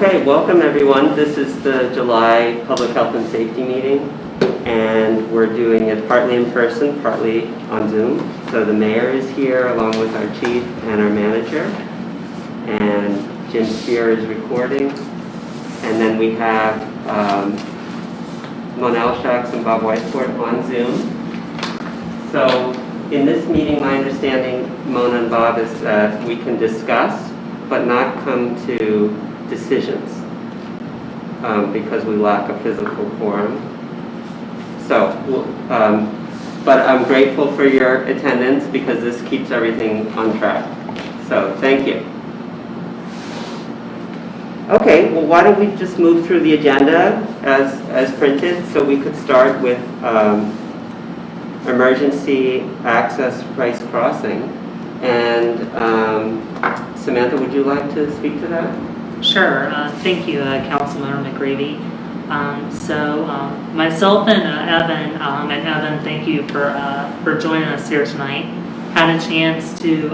Okay, welcome everyone. This is the July Public Health and Safety meeting, and we're doing it partly in person, partly on Zoom. So the mayor is here along with our chief and our manager, and Jim Spear is recording. And then we have Monel Shaks and Bob Weisford on Zoom. So in this meeting, my understanding, Mona and Bob, is that we can discuss but not come to decisions because we lack a physical quorum. So, but I'm grateful for your attendance because this keeps everything on track. So, thank you. Okay, well, why don't we just move through the agenda as printed, so we could start with emergency access price crossing. And Samantha, would you like to speak to that? Sure. Thank you, Councilmember McGreevy. Myself and Evan, thank you for joining us here tonight. Had a chance to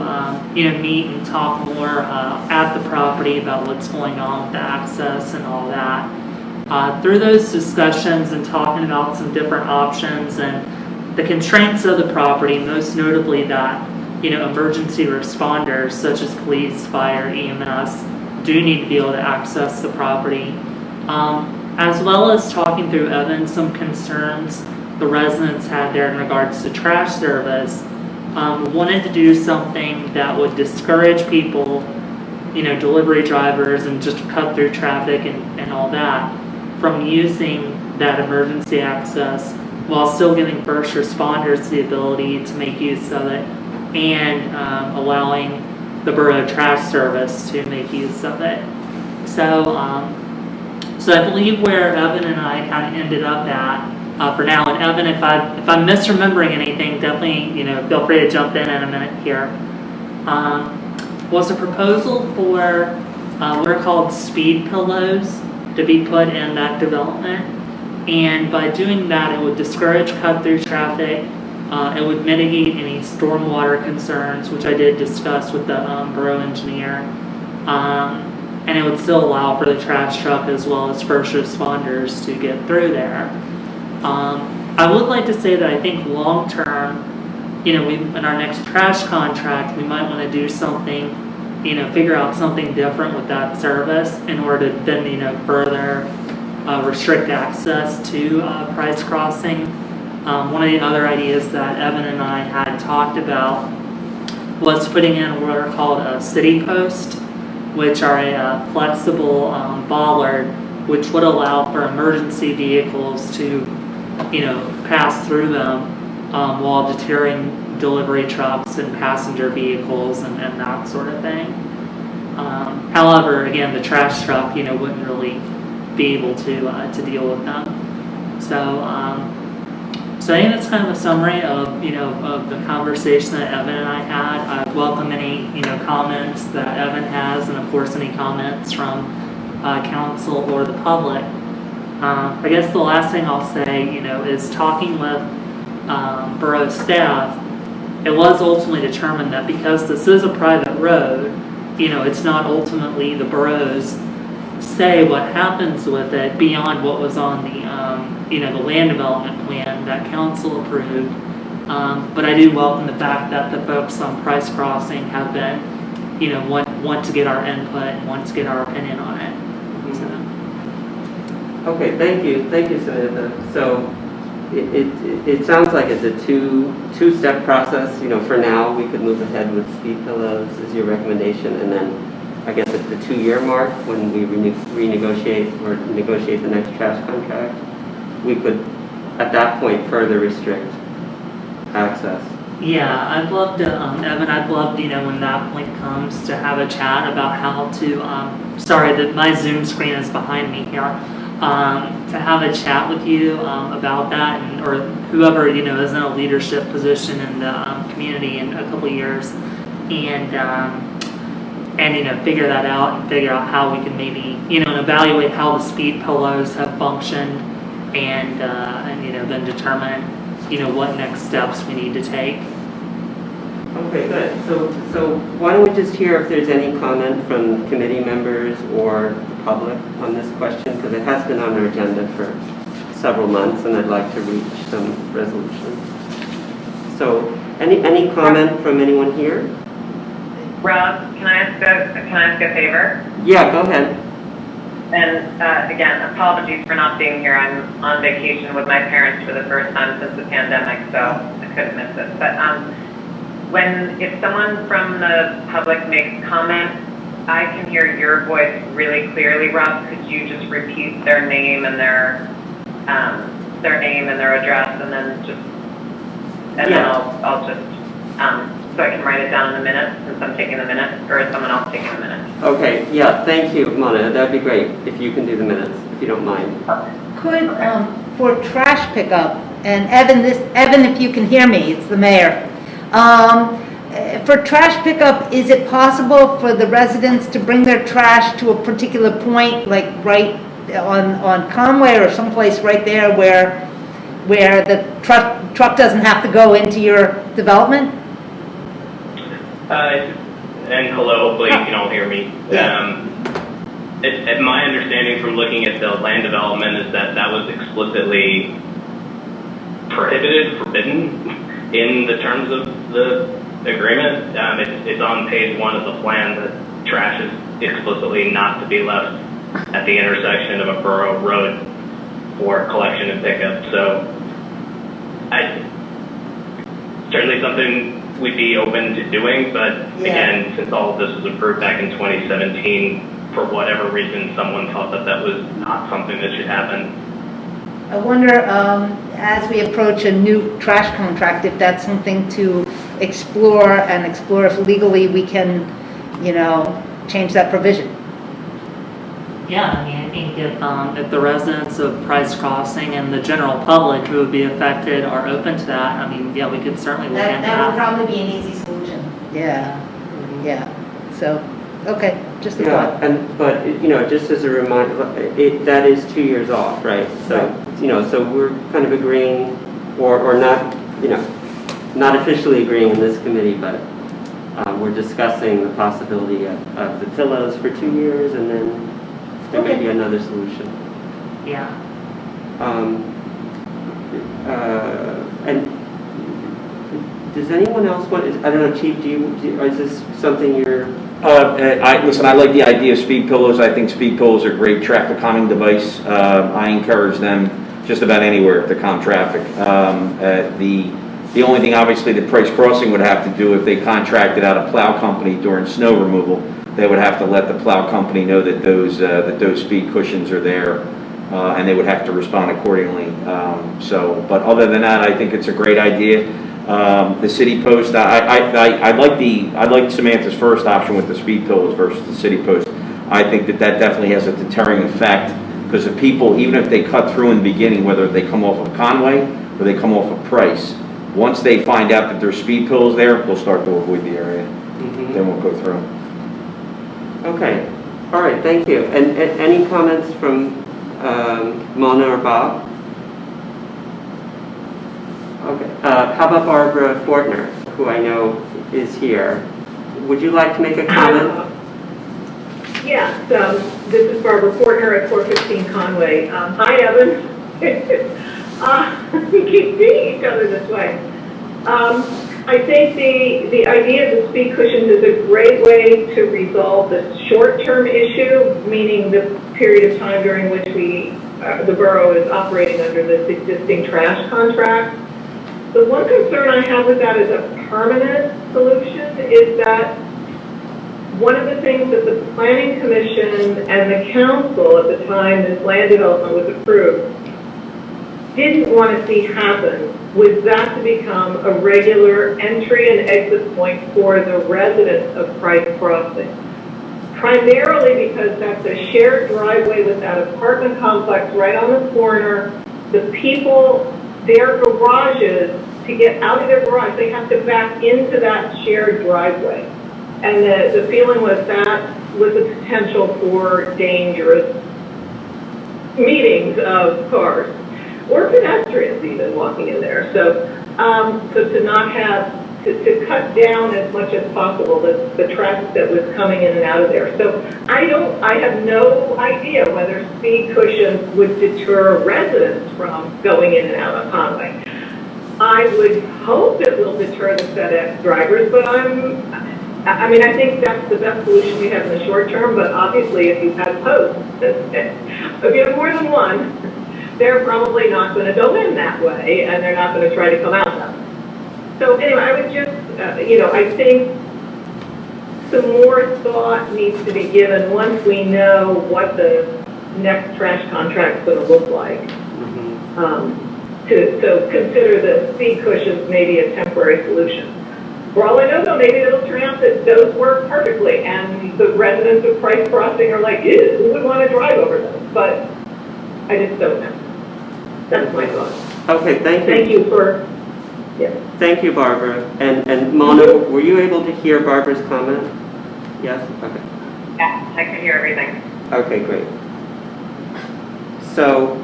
meet and talk more at the property about what's going on with the access and all that. Through those discussions and talking about some different options and the constraints of the property, most notably that emergency responders such as police, fire, EMS do need to be able to access the property, as well as talking through Evan some concerns the residents had there in regards to trash service. Wanted to do something that would discourage people, delivery drivers and just cut through traffic and all that, from using that emergency access while still giving first responders the ability to make use of it and allowing the borough trash service to make use of it. So I believe where Evan and I kind of ended up at for now. And Evan, if I'm misremembering anything, definitely feel free to jump in a minute here. Was a proposal for what are called speed pillows to be put in that development, and by doing that, it would discourage cut-through traffic. It would mitigate any stormwater concerns, which I did discuss with the borough engineer, and it would still allow for the trash truck as well as first responders to get through there. I would like to say that I think long term, in our next trash contract, we might want to do something, figure out something different with that service in order to then, further restrict access to price crossing. One of the other ideas that Evan and I had talked about was putting in what are called a city post, which are a flexible bollard, which would allow for emergency vehicles to, pass through them while deterring delivery trucks and passenger vehicles and that sort of thing. However, again, the trash truck, wouldn't really be able to deal with them. So I think that's kind of a summary of of the conversation that Evan and I had. I welcome any comments that Evan has, and of course any comments from council or the public. I guess the last thing I'll say is talking with borough staff. It was ultimately determined that because this is a private road, it's not ultimately the borough's say what happens with it beyond what was on the the land development plan that council approved. But I do welcome the fact that the folks on price crossing have been want to get our input and want to get our opinion on it. So. Okay, thank you, Samantha. So it sounds like it's a two-step process. For now we could move ahead with speed pillows is your recommendation, and then I guess at the 2-year mark, when we renegotiate or negotiate the next trash contract, we could, at that point, further restrict access. Yeah, I'd love to, Evan, I'd love, when that point comes, to have a chat about how to, sorry that my Zoom screen is behind me here, to have a chat with you about that, or whoever, is in a leadership position in the community in a couple of years, and figure that out and figure out how we can maybe and evaluate how the speed pillows have functioned, and then determine what next steps we need to take. Okay, good. So why don't we just hear if there's any comment from committee members or the public on this question, because it has been on our agenda for several months, and I'd like to reach some resolution. So, any comment from anyone here? Rob, can I ask a favor? Yeah, go ahead. And again, apologies for not being here. I'm on vacation with my parents for the first time since the pandemic, so I couldn't miss it. But if someone from the public makes comment, I can hear your voice really clearly. Rob, could you just repeat their name and their address, and then I'll just so I can write it down in the minutes, since I'm taking the minutes, or is someone else taking the minutes? Okay, yeah, thank you, Mona. That'd be great if you can do the minutes, if you don't mind. Could, for trash pickup, and Evan, if you can hear me, it's the mayor. For trash pickup, is it possible for the residents to bring their trash to a particular point, like right on Conway or someplace right there where the truck doesn't have to go into your development? And hello, hopefully you can all hear me. Yeah. My understanding from looking at the land development is that was explicitly forbidden in the terms of the agreement. It's on page 1 of the plan that trash is explicitly not to be left at the intersection of a borough road for collection and pickup. So certainly something we'd be open to doing, but again, since all of this was approved back in 2017, for whatever reason, someone thought that was not something that should happen. I wonder, as we approach a new trash contract, if that's something to explore if legally we can, change that provision. Yeah, I mean, I think if the residents of Price Crossing and the general public who would be affected are open to that, I mean, yeah, we could certainly look into That would that. probably be an easy solution. Yeah. So, okay, just a Yeah, thought. but just as a reminder, that is 2 years off, right? So, so we're kind of agreeing, or not, not officially agreeing in this committee, but we're discussing the possibility of the pillows for 2 years, and then there may be another solution. Yeah. And does anyone else want? I don't know, Chief. Is this something you're? Listen, I like the idea of speed pillows. I think speed pillows are a great traffic calming device. I encourage them just about anywhere to calm traffic. The only thing, obviously, that Price Crossing would have to do if they contracted out a plow company during snow removal, they would have to let the plow company know that those speed cushions are there, and they would have to respond accordingly. But other than that, I think it's a great idea. The city post, I like Samantha's first option with the speed pillows versus the city post. I think that definitely has a deterring effect, because the people, even if they cut through in the beginning, whether they come off of Conway or they come off of Price, once they find out that there's speed pillows there, they'll start to avoid the area. Mm-hmm. They won't go through. Okay. All right. Thank you. And any comments from Mona or Bob? Okay. How about Barbara Fortner, who I know is here? Would you like to make a comment? Yes, this is Barbara Fortner at 415 Conway. Hi, Evan. We keep seeing each other this way. I think the idea of the speed cushions is a great way to resolve the short-term issue, meaning the period of time during which the borough is operating under this existing trash contract. The one concern I have with that as a permanent solution is that one of the things that the Planning Commission and the council at the time this land development was approved didn't want to see happen was that to become a regular entry and exit point for the residents of Price Crossing. Primarily because that's a shared driveway with that apartment complex right on the corner. The people, their garages, to get out of their garage, they have to back into that shared driveway. And the feeling was that was a potential for dangerous meetings of cars, or pedestrians even walking in there. So to not have to cut down as much as possible the traffic that was coming in and out of there. So I have no idea whether speed cushions would deter residents from going in and out of Conway. I would hope it will deter the FedEx drivers, but I mean, I think that's the best solution we have in the short term, but obviously if you've had posts, if you have more than one, they're probably not going to go in that way, and they're not going to try to come out that way. So anyway, I would just, I think some more thought needs to be given once we know what the next trash contract's going to look like. So consider the speed cushions maybe a temporary solution. For all I know, though, maybe it'll turn out that those work perfectly, and the residents of Price Crossing are like, ew, who would want to drive over those? But I just don't know. That's my thought. Okay, thank you. Thank you for, yeah. Thank you, Barbara. And Mona, were you able to hear Barbara's comment? Yes? Okay. Yeah, I can hear everything. Okay, great. So,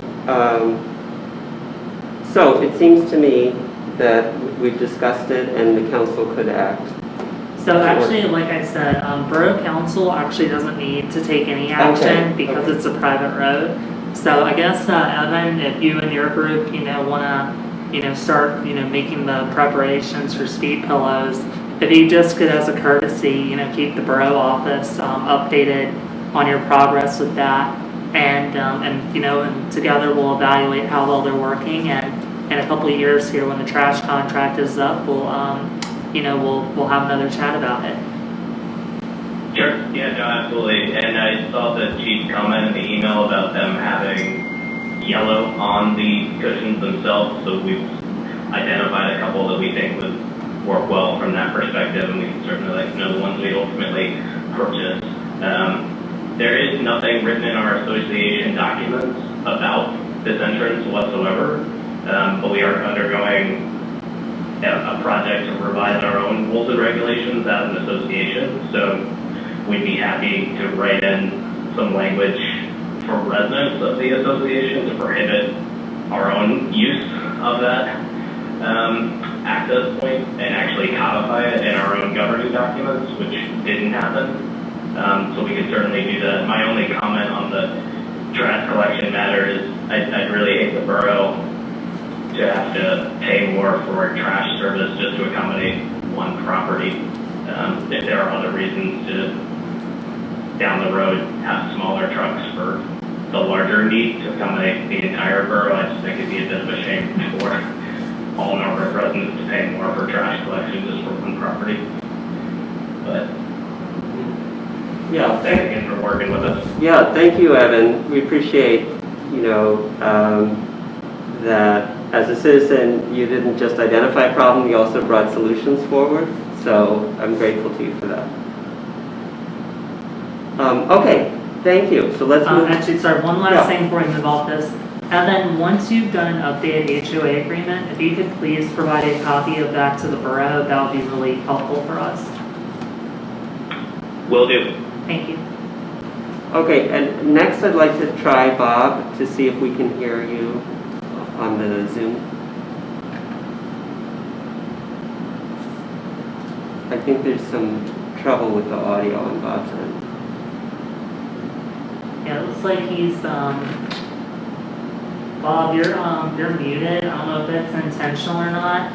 so it seems to me that we've discussed it and the council could act. So actually, like I said, Borough Council actually doesn't need to take any action because it's a private road. So I guess, Evan, if you and your group, want to, start, making the preparations for speed pillows, if you just could, as a courtesy, keep the borough office updated on your progress with that, and together we'll evaluate how well they're working, and in a couple of years here, when the trash contract is up, we'll have another chat about it. Sure. Yeah, no, absolutely. And I saw the chief's comment in the email about them having yellow on the cushions themselves, so we've identified a couple that we think would work well from that perspective, and we can certainly let you know the ones we ultimately purchase. There is nothing written in our association documents about this entrance whatsoever, but we are undergoing a project to revise our own rules and regulations as an association, so we'd be happy to write in some language for residents of the association to prohibit our own use of that access point and actually codify it in our own governing documents, which didn't happen. So we could certainly do that. My only comment on the trash collection matter is I'd really hate the borough to have to pay more for a trash service just to accommodate one property. If there are other reasons to, down the road, have smaller trucks for the larger need to accommodate the entire borough, I just think it'd be a bit of a shame for all Norfolk residents to pay more for trash collection just for one property. But yeah, thanks again for working with us. Yeah, thank you, Evan. We appreciate, that as a citizen, you didn't just identify a problem, you also brought solutions forward. So I'm grateful to you for that. Okay, thank you. So let's move. Actually, sorry, one last thing before we move off this. Evan, once you've done an updated HOA agreement, if you could please provide a copy of that to the borough, that would be really helpful for us. Will do. Thank you. Okay, and next I'd like to try Bob to see if we can hear you on the Zoom. I think there's some trouble with the audio on Bob's end. Yeah, it looks like he's, Bob, you're muted. I don't know if it's intentional or not.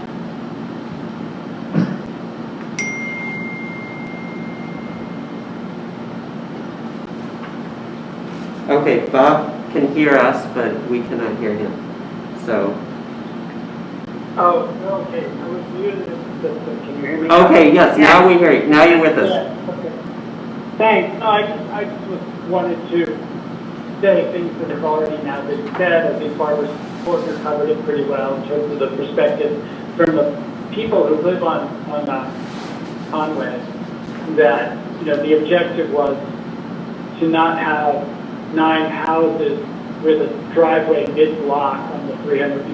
Okay, Bob can hear us, but we cannot hear him. So. Oh, okay. I was muted. Can you hear me? Okay, yes, now we hear you. Now you're with us. Yeah, okay. Thanks. No, I just wanted to say things that have already now been said. I think Barbara Porter covered it pretty well in terms of the perspective from the people who live on Conway, that, the objective was to not have 9 houses with a driveway mid-block on the 300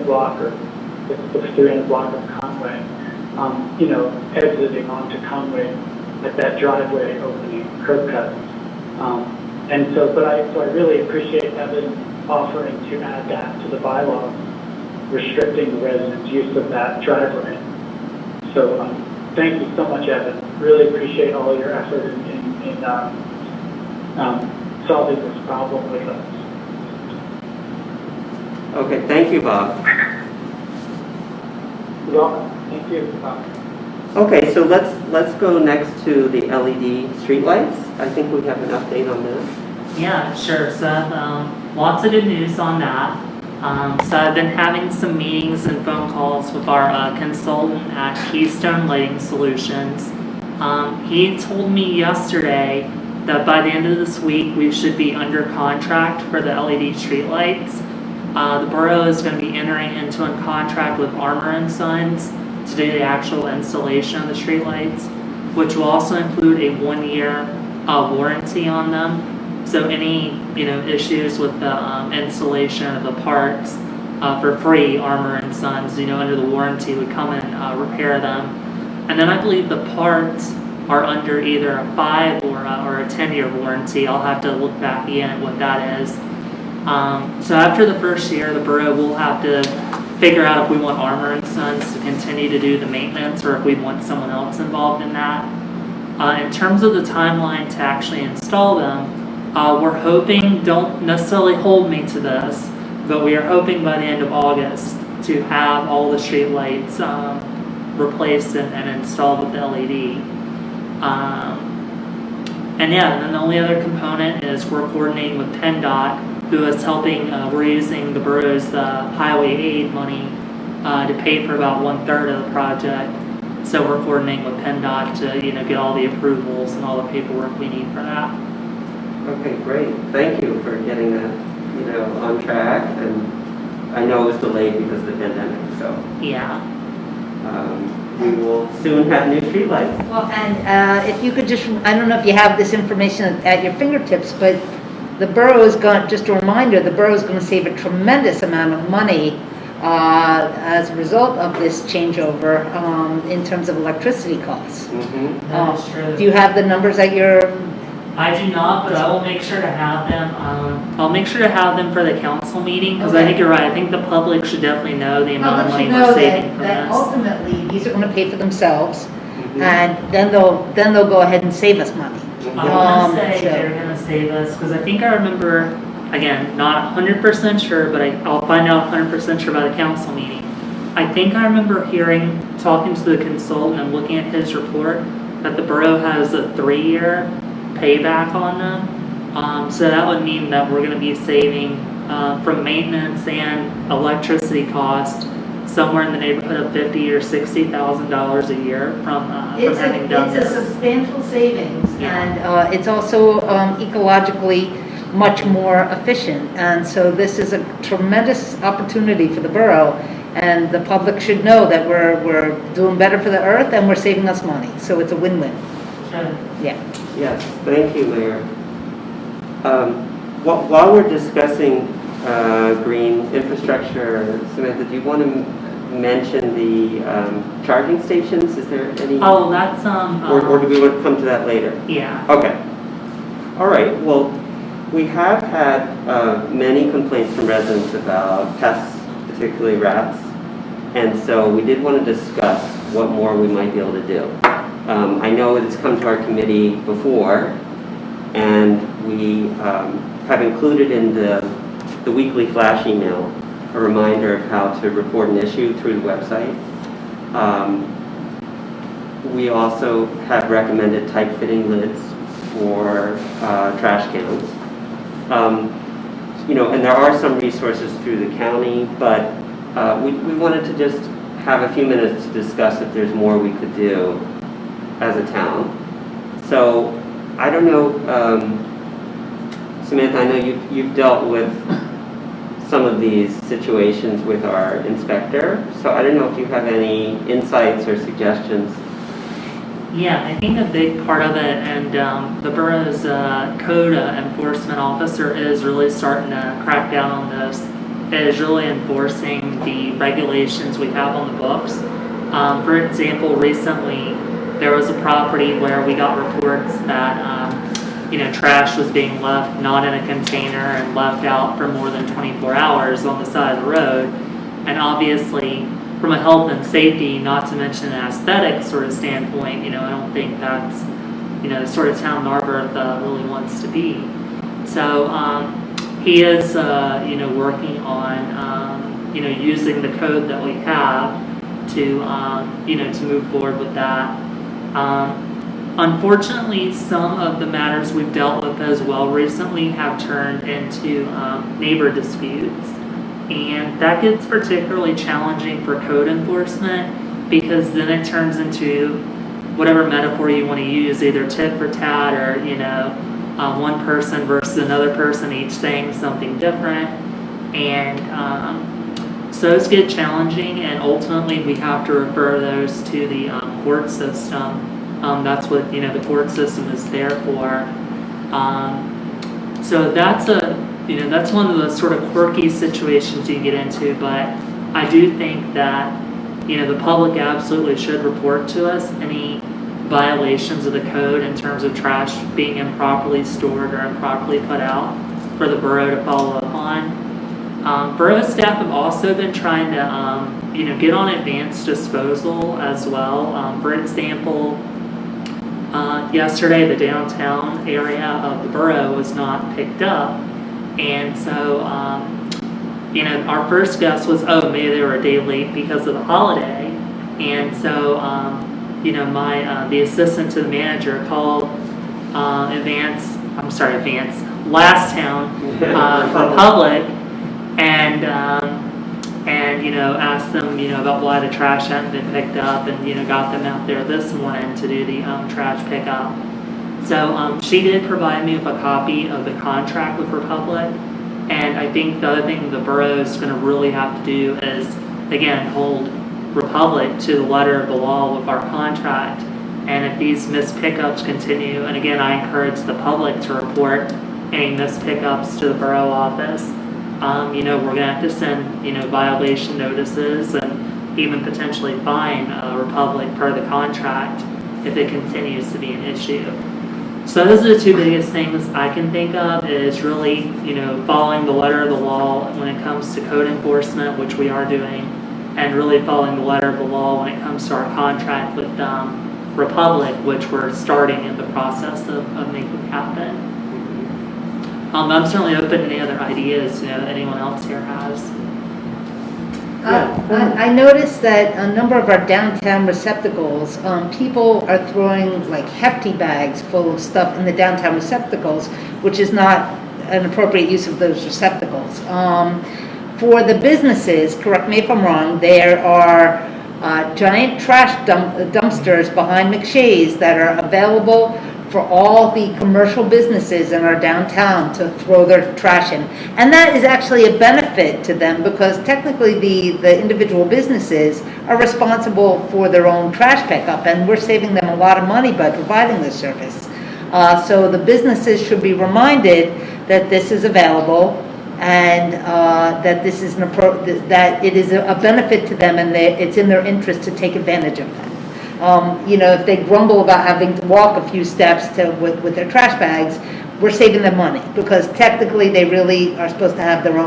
block, or the 300 block of Conway, exiting onto Conway at that driveway opening, curb cut. So I really appreciate Evan offering to add that to the bylaws, restricting the residents' use of that driveway. So thank you so much, Evan. Really appreciate all your effort in solving this problem with us. Okay, thank you, Bob. You're welcome. Thank you. Okay, so let's go next to the LED streetlights. I think we have an update on that. Yeah, sure, Seth. Lots of good news on that. So I've been having some meetings and phone calls with our consultant at Keystone Lighting Solutions. He told me yesterday that by the end of this week we should be under contract for the LED streetlights. The borough is going to be entering into a contract with Armour & Sons to do the actual installation of the streetlights, which will also include a 1-year warranty on them. So any issues with the installation of the parts for free, Armour & Sons, under the warranty would come and repair them. And then I believe the parts are under either a 5 or a 10-year warranty. I'll have to look back in at what that is. So after the first year, the borough will have to figure out if we want Armour & Sons to continue to do the maintenance or if we want someone else involved in that. In terms of the timeline to actually install them, we're hoping, don't necessarily hold me to this, but we are hoping by the end of August to have all the street lights replaced and installed with the LED. And then the only other component is we're coordinating with PennDOT, who is helping, we're using the borough's highway aid money to pay for about 1/3 of the project. So we're coordinating with PennDOT to get all the approvals and all the paperwork we need for that. Okay, great. Thank you for getting that, on track. And I know it was delayed because of the pandemic, so Yeah. we will soon have new streetlights. Well, and if you could just, I don't know if you have this information at your fingertips, but the borough is going, just a reminder, the borough is going to save a tremendous amount of money as a result of this changeover in terms of electricity costs. That is true. Do you have the numbers at your? I do not, but I will make sure to have them. I'll make sure to have them for the council meeting because I Okay. think you're right. I think the public should definitely know the amount of money Let you we're know saving from that this. ultimately these are going to pay for themselves, and then they'll go ahead and save us money. I want to say so- they're going to save us because I think I remember, again, not 100% sure, but I'll find out 100% sure by the council meeting. I think I remember talking to the consultant and looking at his report that the borough has a 3-year payback on them. So that would mean that we're going to be saving from maintenance and electricity costs somewhere in the neighborhood of $50,000 or $60,000 a year from having done It's a this. substantial savings, Yeah. and it's also ecologically much more efficient. And so this is a tremendous opportunity for the borough, and the public should know that we're doing better for the earth and we're saving us money. So it's a win-win. Sure. Yeah. Yes, thank you, Mayor. While we're discussing green infrastructure, Samantha, do you want to mention the charging stations? Is there any? Oh, that's Or do we want to come to that later? yeah. Okay. All right. Well, we have had many complaints from residents about pests, particularly rats, and so we did want to discuss what more we might be able to do. I know it's come to our committee before, and we have included in the weekly flash email a reminder of how to report an issue through the website. We also have recommended tight-fitting lids for trash cans. And there are some resources through the county, but we wanted to just have a few minutes to discuss if there's more we could do as a town. So I don't know, Samantha, I know you've dealt with some of these situations with our inspector, so I don't know if you have any insights or suggestions. Yeah, I think a big part of it, and the borough's code enforcement officer is really starting to crack down on this, is really enforcing the regulations we have on the books. For example, recently there was a property where we got reports that trash was being left not in a container and left out for more than 24 hours on the side of the road. And obviously, from a health and safety, not to mention an aesthetic sort of standpoint, I don't think that's, the sort of town Narberth really wants to be. So he is, working on, using the code that we have to, to move forward with that. Unfortunately, some of the matters we've dealt with as well recently have turned into neighbor disputes. And that gets particularly challenging for code enforcement, because then it turns into whatever metaphor you want to use, either tit for tat or, one person versus another person, each saying something different. And so those get challenging, and ultimately we have to refer those to the court system. That's what, the court system is there for. So that's that's one of the sort of quirky situations you get into, but I do think that, the public absolutely should report to us any violations of the code in terms of trash being improperly stored or improperly put out for the borough to follow up on. Borough staff have also been trying to, get on advanced disposal as well. For example, yesterday the downtown area of the borough was not picked up. And so, our first guess was, maybe they were a day late because of the holiday. And so, the assistant to the manager called Last Town Republic, and asked them, about why the trash hadn't been picked up, and, got them out there this morning to do the trash pickup. So she did provide me with a copy of the contract with Republic, and I think the other thing the borough is going to really have to do is, again, hold Republic to the letter of the law with our contract. And if these missed pickups continue, and again, I encourage the public to report any missed pickups to the borough office, we're going to have to send, violation notices and even potentially fine Republic per the contract if it continues to be an issue. So those are the two biggest things I can think of, is really, following the letter of the law when it comes to code enforcement, which we are doing, and really following the letter of the law when it comes to our contract with Republic, which we're starting in the process of making happen. I'm certainly open to any other ideas, that anyone else here has. I noticed that a number of our downtown receptacles, people are throwing like hefty bags full of stuff in the downtown receptacles, which is not an appropriate use of those receptacles. For the businesses, correct me if I'm wrong, there are giant trash dumpsters behind McShay's that are available for all the commercial businesses in our downtown to throw their trash in. And that is actually a benefit to them, because technically the individual businesses are responsible for their own trash pickup, and we're saving them a lot of money by providing this service. So the businesses should be reminded that this is available, and that this is that it is a benefit to them, and it's in their interest to take advantage of that. If they grumble about having to walk a few steps with their trash bags, we're saving them money, because technically they really are supposed to have their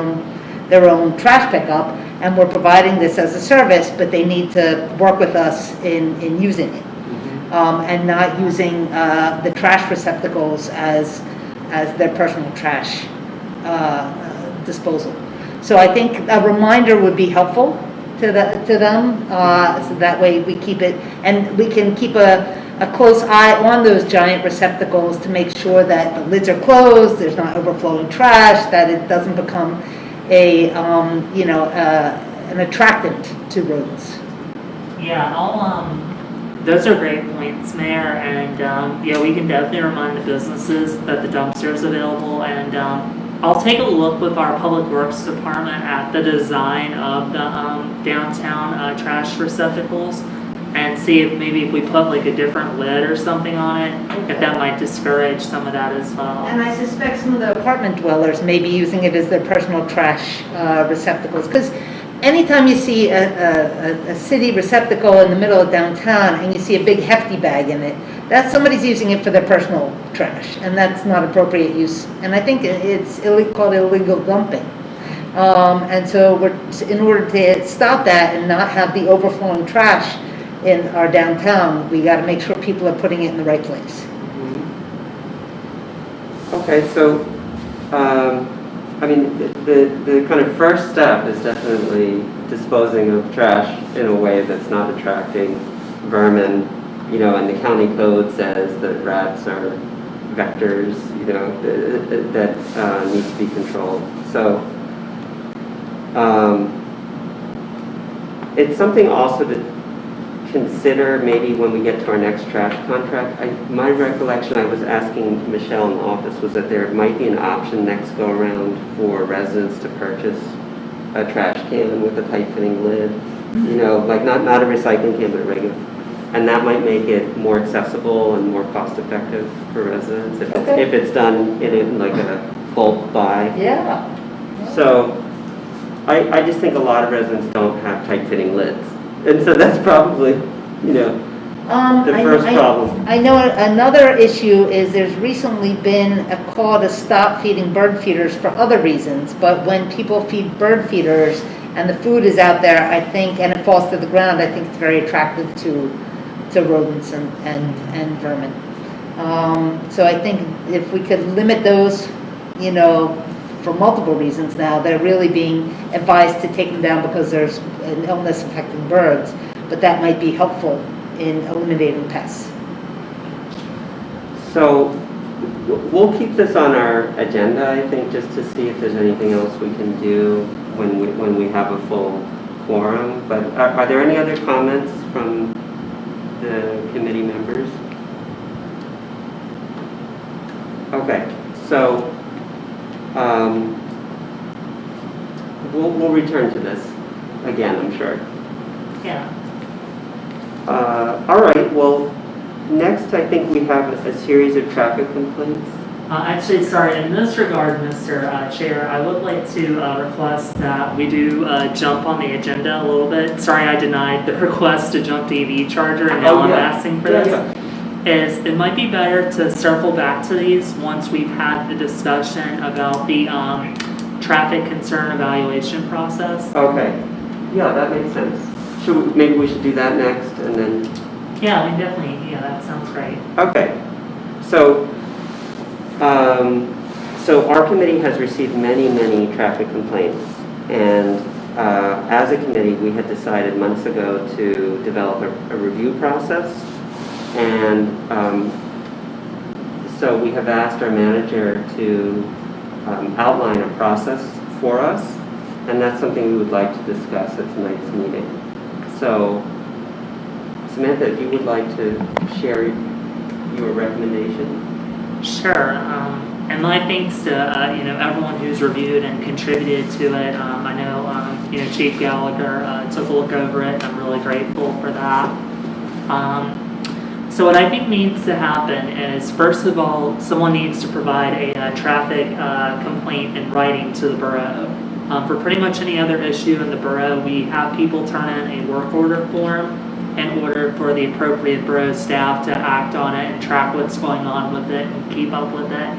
own trash pickup, and we're providing this as a service, but they need to work with us in using it, and not using the trash receptacles as their personal trash disposal. So I think a reminder would be helpful to them, so that way we keep it, and we can keep a close eye on those giant receptacles to make sure that the lids are closed, there's not overflowing trash, that it doesn't become an attractant to roads. Yeah, those are great points, Mayor, and we can definitely remind the businesses that the dumpster is available, and I'll take a look with our Public Works Department at the design of the downtown trash receptacles, and see if we put like a different lid or something on it, if that might discourage some of that as well. And I suspect some of the apartment dwellers may be using it as their personal trash receptacles, because anytime you see a city receptacle in the middle of downtown and you see a big hefty bag in it, that's somebody's using it for their personal trash, and that's not appropriate use. And I think it's called illegal dumping. And so in order to stop that and not have the overflowing trash in our downtown, we got to make sure people are putting it in the right place. Okay, so, I mean, the kind of first step is definitely disposing of trash in a way that's not attracting vermin, you know, and the county code says that rats are vectors, you know, that need to be controlled. So, it's something also to consider maybe when we get to our next trash contract. My recollection, I was asking Michelle in the office, was that there might be an option next go around for residents to purchase a trash can with a tight fitting lid, you know, like not a recycling can, but a regular. And that might make it more accessible and more cost effective for residents if it's done in like a bulk buy. Yeah. So I just think a lot of residents don't have tight fitting lids. And so that's probably, you know, the first problem. I know another issue is there's recently been a call to stop feeding bird feeders for other reasons, but when people feed bird feeders and the food is out there, I think, and it falls to the ground, I think it's very attractive to rodents and vermin. So I think if we could limit those, you know, for multiple reasons now, they're really being advised to take them down because there's an illness affecting birds, but that might be helpful in eliminating pests. So we'll keep this on our agenda, I think, just to see if there's anything else we can do when we have a full quorum. But are there any other comments from the committee members? Okay, so we'll return to this again, I'm sure. Yeah. All right, well, next I think we have a series of traffic complaints. Actually, sorry, in this regard, Mr. Chair, I would like to request that we do jump on the agenda a little bit. Sorry, I denied the request to jump to EV charger, and now I'm asking for this. Is it might be better to circle back to these once we've had the discussion about the traffic concern evaluation process. Okay, yeah, that makes sense. Maybe we should do that next, and then. Yeah, I mean, definitely. Yeah, that sounds great. Okay, so so our committee has received many traffic complaints, and as a committee, we had decided months ago to develop a review process, and so we have asked our manager to outline a process for us, and that's something we would like to discuss at tonight's meeting. So, Samantha, if you would like to share your recommendation. Sure. And my thanks to everyone who's reviewed and contributed to it. I know Chief Gallagher took a look over it. I'm really grateful for that. So what I think needs to happen is, first of all, someone needs to provide a traffic complaint in writing to the borough. For pretty much any other issue in the borough, we have people turn in a work order form in order for the appropriate borough staff to act on it and track what's going on with it and keep up with it.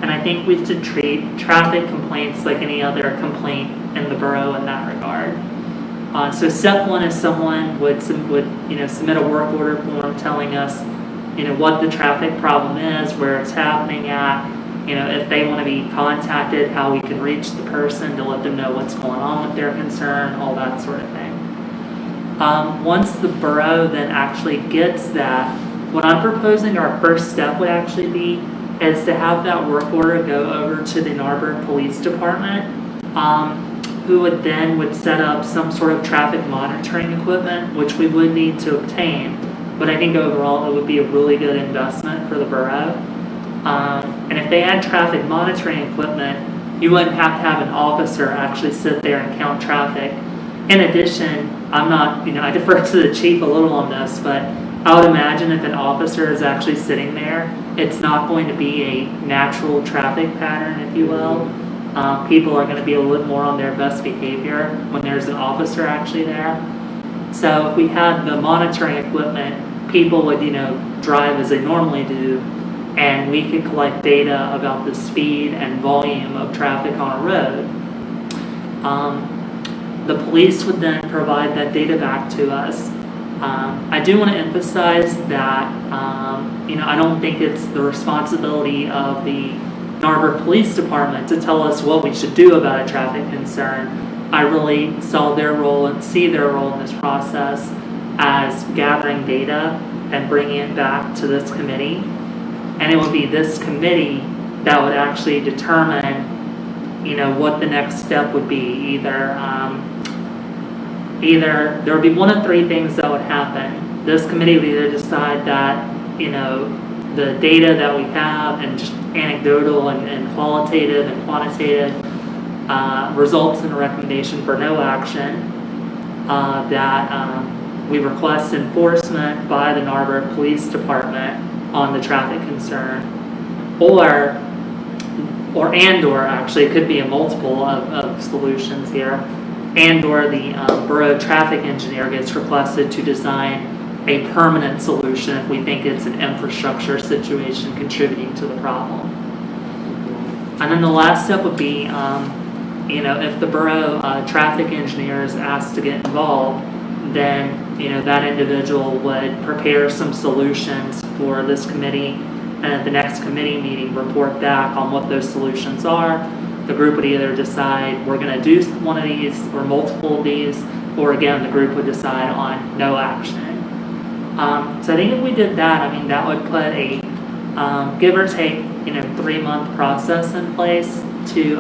And I think we should treat traffic complaints like any other complaint in the borough in that regard. So step one is someone would submit a work order form telling us what the traffic problem is, where it's happening at, if they want to be contacted, how we can reach the person to let them know what's going on with their concern, all that sort of thing. Once the borough then actually gets that, what I'm proposing our first step would actually be is to have that work order go over to the Narberth Police Department, who would set up some sort of traffic monitoring equipment, which we would need to obtain. But I think overall it would be a really good investment for the borough. And if they had traffic monitoring equipment, you wouldn't have to have an officer actually sit there and count traffic. In addition, I defer to the chief a little on this, but I would imagine if an officer is actually sitting there, it's not going to be a natural traffic pattern, if you will. People are going to be a little more on their best behavior when there's an officer actually there. So if we had the monitoring equipment, people would, drive as they normally do, and we could collect data about the speed and volume of traffic on a road. The police would then provide that data back to us. I do want to emphasize that, I don't think it's the responsibility of the Narberth Police Department to tell us what we should do about a traffic concern. I really saw their role and see their role in this process as gathering data and bringing it back to this committee. And it would be this committee that would actually determine, what the next step would be. Either there would be one of three things that would happen. This committee would either decide that, the data that we have and just anecdotal and qualitative and quantitative results in a recommendation for no action, that we request enforcement by the Narberth Police Department on the traffic concern, or actually it could be a multiple of solutions here, or the borough traffic engineer gets requested to design a permanent solution if we think it's an infrastructure situation contributing to the problem. And then the last step would be, if the borough traffic engineer is asked to get involved, then, that individual would prepare some solutions for this committee, and at the next committee meeting, report back on what those solutions are. The group would either decide we're going to do one of these or multiple of these, or again, the group would decide on no action. So I think if we did that, that would put a give or take, 3-month process in place to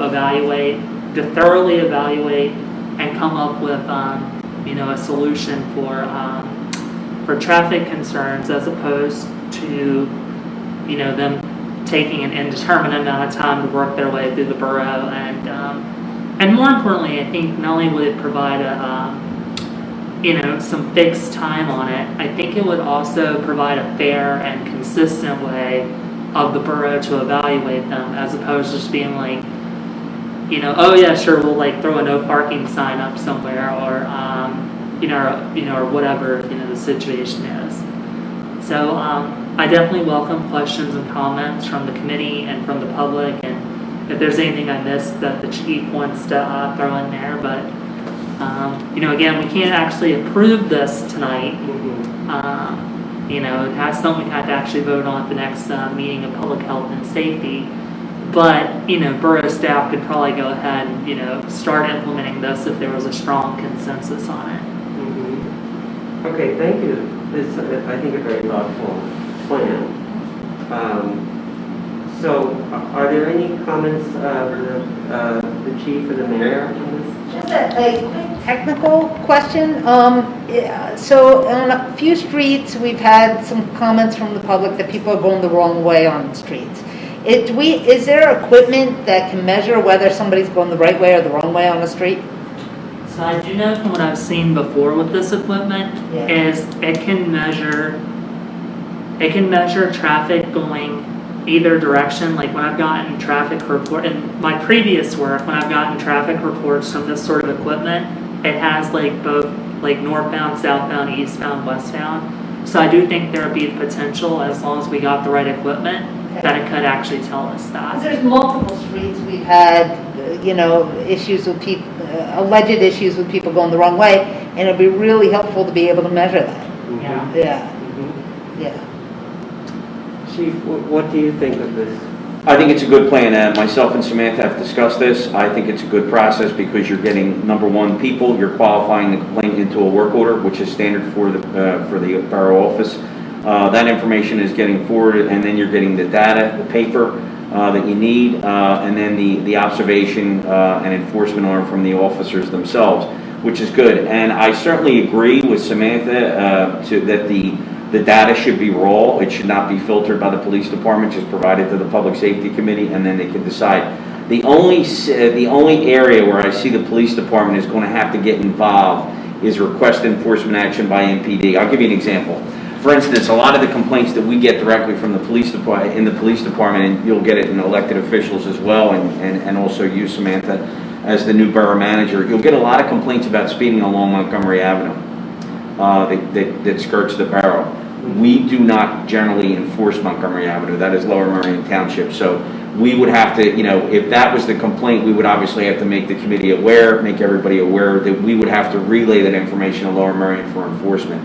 thoroughly evaluate and come up with, a solution for traffic concerns, as opposed to, them taking an indeterminate amount of time to work their way through the borough. And more importantly, I think not only would it provide some fixed time on it, I think it would also provide a fair and consistent way of the borough to evaluate them, as opposed to just being like, oh yeah, sure, we'll throw a no parking sign up somewhere, or or whatever the situation is. So I definitely welcome questions and comments from the committee and from the public, and if there's anything I missed that the chief wants to throw in there. But again, we can't actually approve this tonight. It has something we have to actually vote on at the next meeting of Public Health and Safety. But, borough staff could probably go ahead and, start implementing this if there was a strong consensus on it. Mm-hmm. Okay, thank you. This is, I think, a very thoughtful plan. So, are there any comments of the chief or the mayor on this? Just a quick technical question. So on a few streets, we've had some comments from the public that people are going the wrong way on the streets. Is there equipment that can measure whether somebody's going the right way or the wrong way on the street? So I do know from what I've seen before with this equipment, is it can measure traffic going either direction. Like when I've gotten traffic report in my previous work, when I've gotten traffic reports from this sort of equipment, it has both northbound, southbound, eastbound, westbound. So I do think there would be potential, as long as we got the right equipment, that it could actually tell us that. There's multiple streets we've had, issues with people, alleged issues with people going the wrong way, and it'd be really helpful to be able to measure that. Yeah. Yeah. Mm-hmm. Yeah. Chief, what do you think of this? I think it's a good plan. Myself and Samantha have discussed this. I think it's a good process because you're getting, number one, people, you're qualifying the complaint into a work order, which is standard for the borough office. That information is getting forwarded, and then you're getting the data, the paper that you need, and then the observation and enforcement arm from the officers themselves, which is good. And I certainly agree with Samantha that the data should be raw. It should not be filtered by the police department, just provided to the public safety committee, and then they can decide. The only area where I see the police department is going to have to get involved is request enforcement action by MPD. I'll give you an example. For instance, a lot of the complaints that we get directly from the police department, and you'll get it in elected officials as well, and also you, Samantha, as the new borough manager, you'll get a lot of complaints about speeding along Montgomery Avenue that skirts the borough. We do not generally enforce Montgomery Avenue. That is Lower Merion Township. So we would have to, if that was the complaint, we would obviously have to make the committee aware, make everybody aware that we would have to relay that information to Lower Merion for enforcement.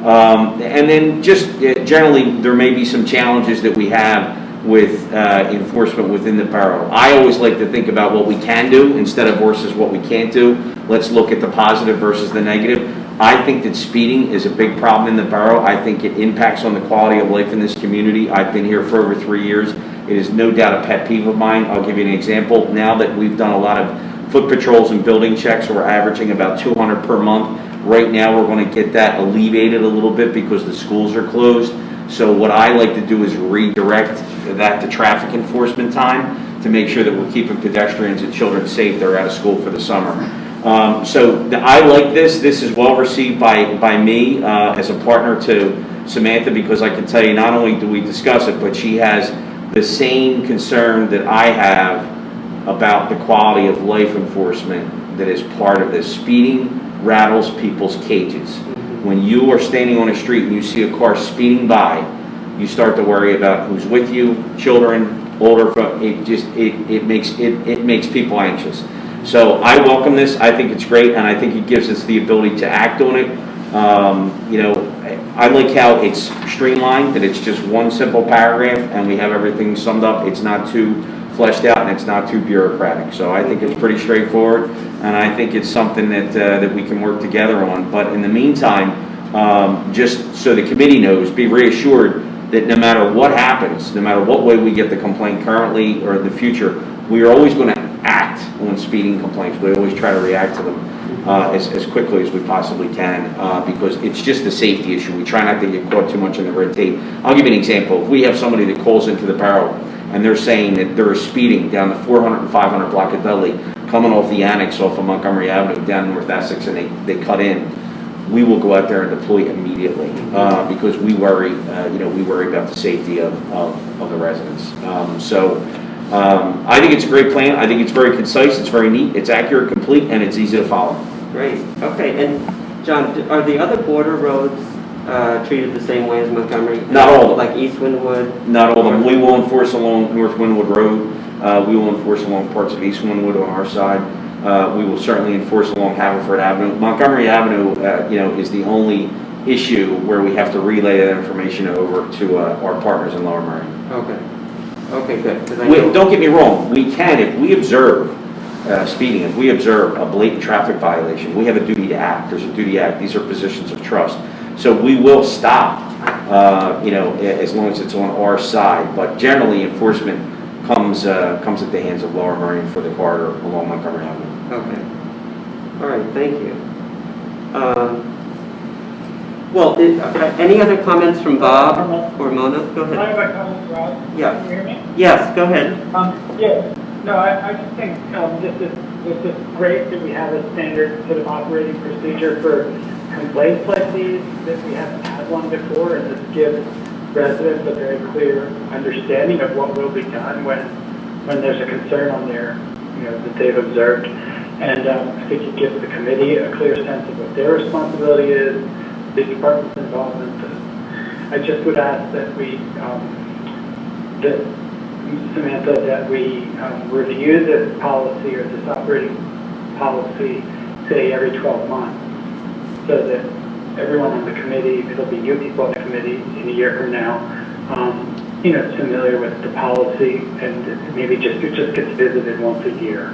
And then just generally, there may be some challenges that we have with enforcement within the borough. I always like to think about what we can do instead of versus what we can't do. Let's look at the positive versus the negative. I think that speeding is a big problem in the borough. I think it impacts on the quality of life in this community. I've been here for over 3 years. It is no doubt a pet peeve of mine. I'll give you an example. Now that we've done a lot of foot patrols and building checks, we're averaging about 200 per month. Right now, we're going to get that alleviated a little bit because the schools are closed. So what I like to do is redirect that to traffic enforcement time to make sure that we're keeping pedestrians and children safe. They're out of school for the summer. I like this. This is well received by me as a partner to Samantha, because I can tell you not only do we discuss it, but she has the same concern that I have about the quality of life enforcement that is part of this. Speeding rattles people's cages. When you are standing on a street and you see a car speeding by, you start to worry about who's with you, children, older folks. It makes people anxious. So I welcome this. I think it's great, and I think it gives us the ability to act on it. I like how it's streamlined, that it's just one simple paragraph and we have everything summed up. It's not too fleshed out and it's not too bureaucratic. So I think it's pretty straightforward, and I think it's something that we can work together on. But in the meantime, just so the committee knows, be reassured that no matter what happens, no matter what way we get the complaint currently or in the future, we are always going to act on speeding complaints. We always try to react to them as quickly as we possibly can, because it's just a safety issue. We try not to get caught too much in the red tape. I'll give you an example. If we have somebody that calls into the borough and they're saying that they're speeding down the 400 and 500 block of Dudley, coming off the annex off of Montgomery Avenue down North Essex, and they cut in, we will go out there and deploy immediately, because we worry about the safety of the residents. I think it's a great plan. I think it's very concise, it's very neat, it's accurate, complete, and it's easy to follow. Great, okay, and John, are the other border roads treated the same way as Montgomery? Not all of them. Like East Wynwood? Not all of them. We will enforce along North Wynwood Road. We will enforce along parts of East Wynwood on our side. We will certainly enforce along Havert Avenue. Montgomery Avenue, is the only issue where we have to relay that information over to our partners in Lower Merion. Okay. Okay, good. 'Cause I know- Don't get me wrong. We can, if we observe speeding, if we observe a blatant traffic violation, we have a duty to act. There's a duty to act. These are positions of trust. So we will stop, as long as it's on our side. But generally, enforcement comes at the hands of Lower Merion for the corridor along Montgomery Avenue. Okay. All right, thank you. Any other comments from Bob or Mona? Go I ahead. have a comment, Rob. Yeah. Can you hear me? Yes, go ahead. Yes. No, I just think this is great that we have a standard sort of operating procedure for complaints like these, that we haven't had one before, and this gives residents a very clear understanding of what will be done when there's a concern on their, that they've observed. And I think it gives the committee a clear sense of what their responsibility is, the department's involvement. I just would ask that Samantha, that we review this policy or this operating policy, say, every 12 months, so that everyone on the committee, there'll be new people on the committee in a year from now, is familiar with the policy, and maybe it just gets visited once a year.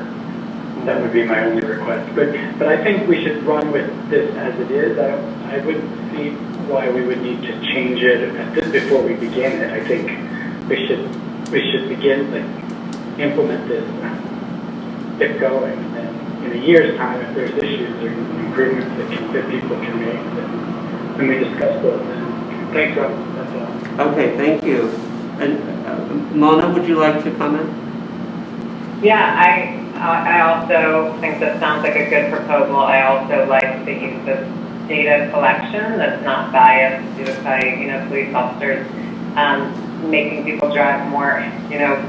That would be my only request. But I think we should run with this as it is. I wouldn't see why we would need to change it before we begin it. I think we should begin to implement this, get going, and in a year's time, if there's issues or improvements that people can make, then we discuss those. Thanks, Rob. That's all. Okay, thank you. And Mona, would you like to comment? Yeah, I also think that sounds like a good proposal. I also like the use of data collection that's not biased to by, police officers, making people drive more,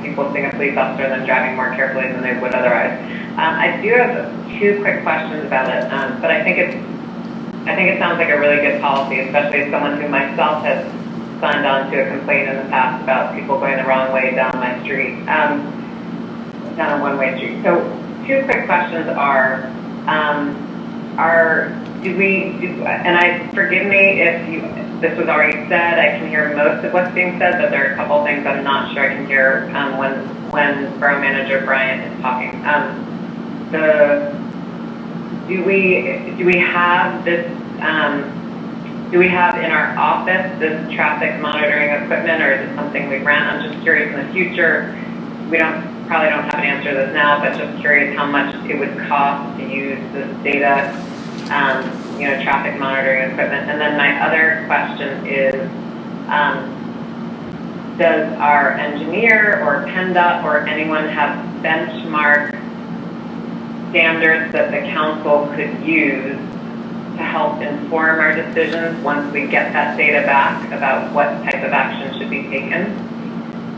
people seeing a police officer and then driving more carefully than they would otherwise. I do have 2 quick questions about it, but I think it sounds like a really good policy, especially as someone who myself has signed on to a complaint in the past about people going the wrong way down my street, down a one-way street. So 2 quick questions are forgive me if this was already said, I can hear most of what's being said, but there are a couple things I'm not sure I can hear when Borough Manager Bryant is talking. Do we have this, do we have in our office this traffic monitoring equipment, or is it something we rent? I'm just curious in the future. We probably don't have an answer to this now, but just curious how much it would cost to use this data, traffic monitoring equipment. And then my other question is, does our engineer or PennDOT or anyone have benchmark standards that the council could use to help inform our decisions once we get that data back about what type of action should be taken?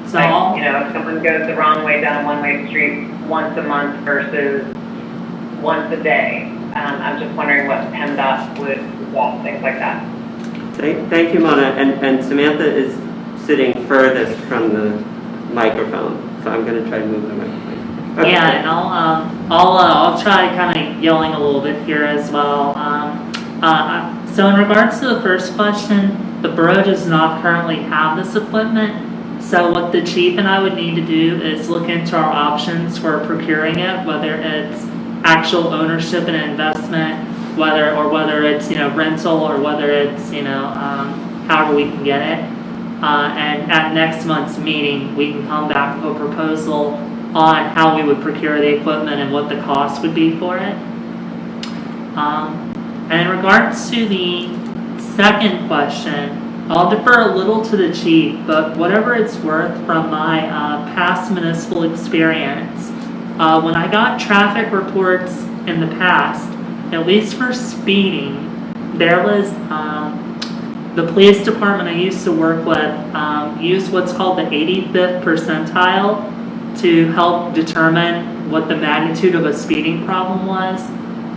So, Like, if someone goes the wrong way down a one-way street once a month versus once a day, I'm just wondering what PennDOT would want, things like that. Thank you, Mona. And Samantha is sitting furthest from the microphone, so I'm going to try to move the microphone. Okay. yeah, and I'll try kind of yelling a little bit here as well. So in regards to the first question, the borough does not currently have this equipment. So what the chief and I would need to do is look into our options for procuring it, whether it's actual ownership and investment, whether it's rental, or whether it's however we can get it. And at next month's meeting, we can come back with a proposal on how we would procure the equipment and what the cost would be for it. And in regards to the second question, I'll defer a little to the chief, but whatever it's worth from my past municipal experience, when I got traffic reports in the past, at least for speeding, there was the police department I used to work with used what's called the 85th percentile to help determine what the magnitude of a speeding problem was.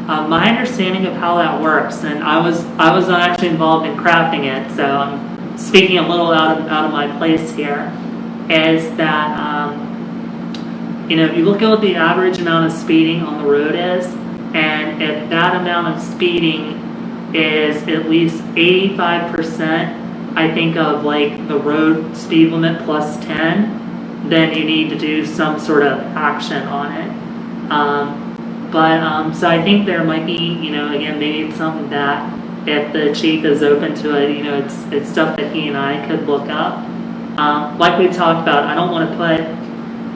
My understanding of how that works, and I was not actually involved in crafting it, so I'm speaking a little out of my place here, is that if you look at what the average amount of speeding on the road is, and if that amount of speeding is at least 85%, I think, of like the road speed limit plus 10, then you need to do some sort of action on it. So I think there might be, again, maybe it's something that if the chief is open to it, it's stuff that he and I could look up. Like we talked about, I don't want to put,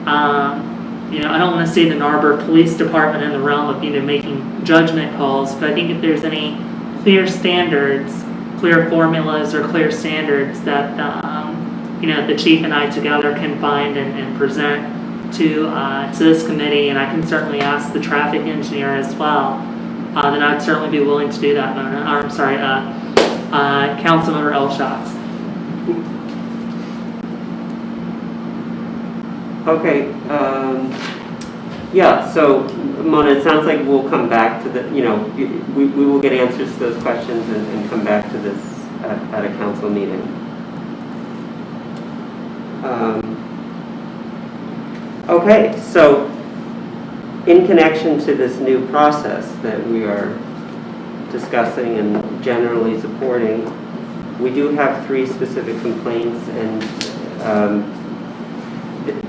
I don't want to see the Narberth Police Department in the realm of, making judgment calls, but I think if there's any clear standards, clear formulas, or clear standards that, the chief and I together can find and present to this committee, and I can certainly ask the traffic engineer as well, then I'd certainly be willing to do that, Councilmember Elshots. Okay, so Mona, it sounds like we'll come back to we will get answers to those questions and come back to this at a council meeting. Okay, so in connection to this new process that we are discussing and generally supporting, we do have 3 specific complaints, and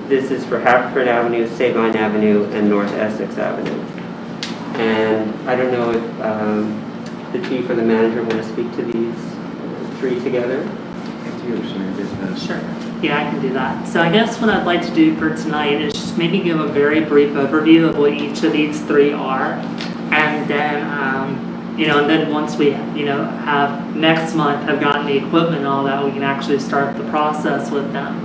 this is for Havert Avenue, State Line Avenue, and North Essex Avenue. And I don't know if the chief or the manager want to speak to these 3 together. Sure. Yeah, I can do that. So I guess what I'd like to do for tonight is just maybe give a very brief overview of what each of these 3 are, and then and then once we have next month have gotten the equipment and all that, we can actually start the process with them.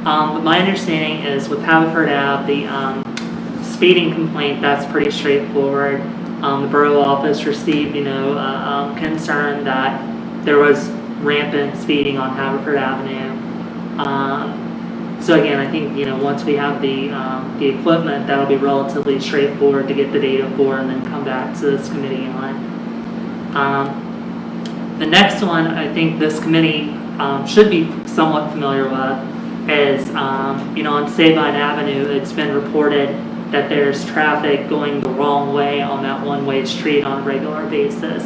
But my understanding is with Havert Ave, the speeding complaint, that's pretty straightforward. The borough office received concern that there was rampant speeding on Havert Avenue. So again, I think once we have the equipment, that'll be relatively straightforward to get the data for, and then come back to this committee on. The next one, I think this committee should be somewhat familiar with is, on Sabine Avenue, it's been reported that there's traffic going the wrong way on that one-way street on a regular basis.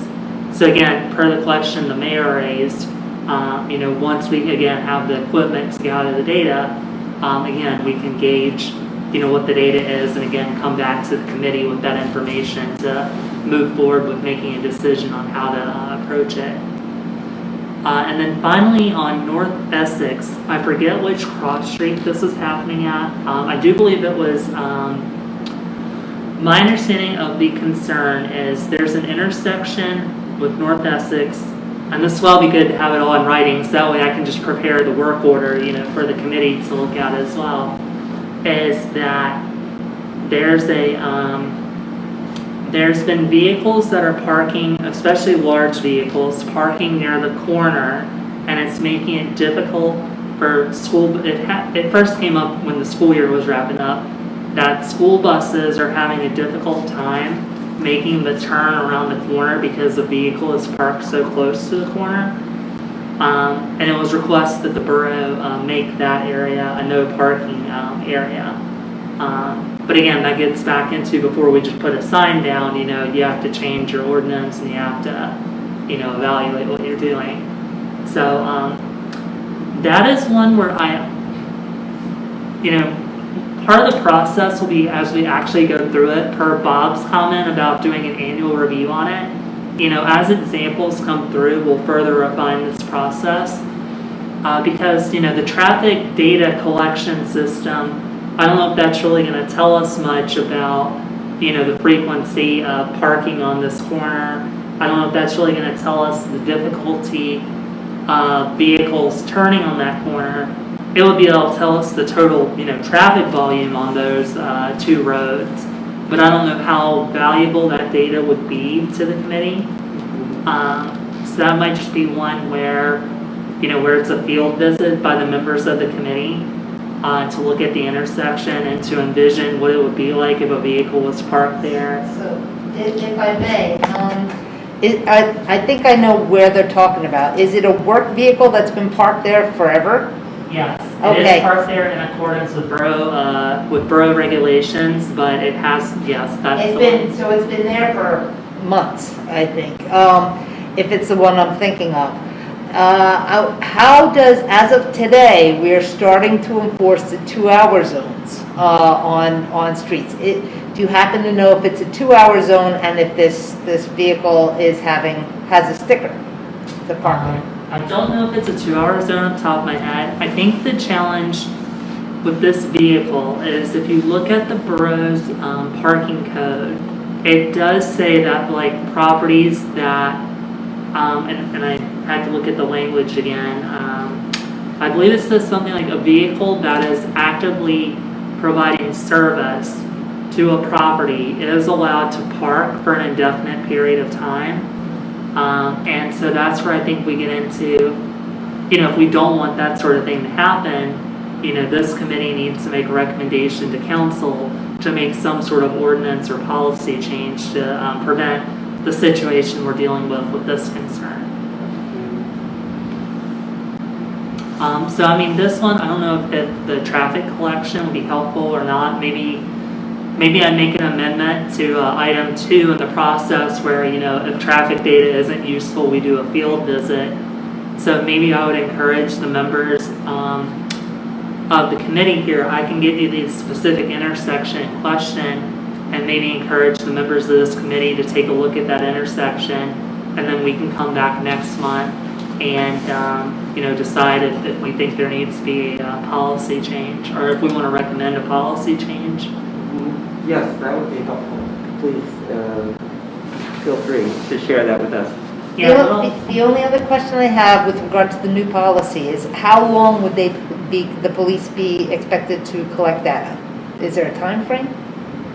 So again, per the question the mayor raised, once we again have the equipment to gather the data, again, we can gauge, what the data is, and again, come back to the committee with that information to move forward with making a decision on how to approach it. And then finally on North Essex, I forget which cross street this is happening at. I do believe it was, my understanding of the concern is there's an intersection with North Essex, and this will be good to have it all in writing, so that way I can just prepare the work order, for the committee to look at as well, is that there's been vehicles that are parking, especially large vehicles, parking near the corner, and it's making it difficult for school. It first came up when the school year was wrapping up, that school buses are having a difficult time making the turn around the corner because the vehicle is parked so close to the corner. And it was requested that the borough make that area a no parking area. But again, that gets back into before we just put a sign down, you have to change your ordinance and you have to, evaluate what you're doing. So that is one where part of the process will be as we actually go through it, per Bob's comment about doing an annual review on it. As examples come through, we'll further refine this process. Because, the traffic data collection system, I don't know if that's really going to tell us much about, the frequency of parking on this corner. I don't know if that's really going to tell us the difficulty of vehicles turning on that corner. It would be able to tell us the total, traffic volume on those two roads. But I don't know how valuable that data would be to the committee. So that might just be one where, where it's a field visit by the members of the committee to look at the intersection and to envision what it would be like if a vehicle was parked there. So, if I may, I think I know where they're talking about. Is it a work vehicle that's been parked there forever? Yes, it Okay. is parked there in accordance with borough regulations, but it has, yes, that's the one. So it's been there for months, I think, if it's the one I'm thinking of. How does, as of today, we are starting to enforce the 2-hour zones on streets. Do you happen to know if it's a 2-hour zone and if this vehicle has a sticker to park there? I don't know if it's a 2-hour zone off the top of my head. I think the challenge with this vehicle is if you look at the borough's parking code, it does say that properties that, and I had to look at the language again, I believe it says something like a vehicle that is actively providing service to a property is allowed to park for an indefinite period of time. And so that's where I think we get into, if we don't want that sort of thing to happen, this committee needs to make a recommendation to council to make some sort of ordinance or policy change to prevent the situation we're dealing with this concern. So I mean, this one, I don't know if the traffic collection would be helpful or not. Maybe I'd make an amendment to item 2 in the process where, if traffic data isn't useful, we do a field visit. So maybe I would encourage the members of the committee here, I can give you the specific intersection in question and maybe encourage the members of this committee to take a look at that intersection, and then we can come back next month and decide if we think there needs to be a policy change, or if we want to recommend a policy change. Yes, that would be helpful. Please feel free to share that with us. Yeah, The only other question I have with regard to the new policy is how long would the police be expected to collect data? Is there a time frame?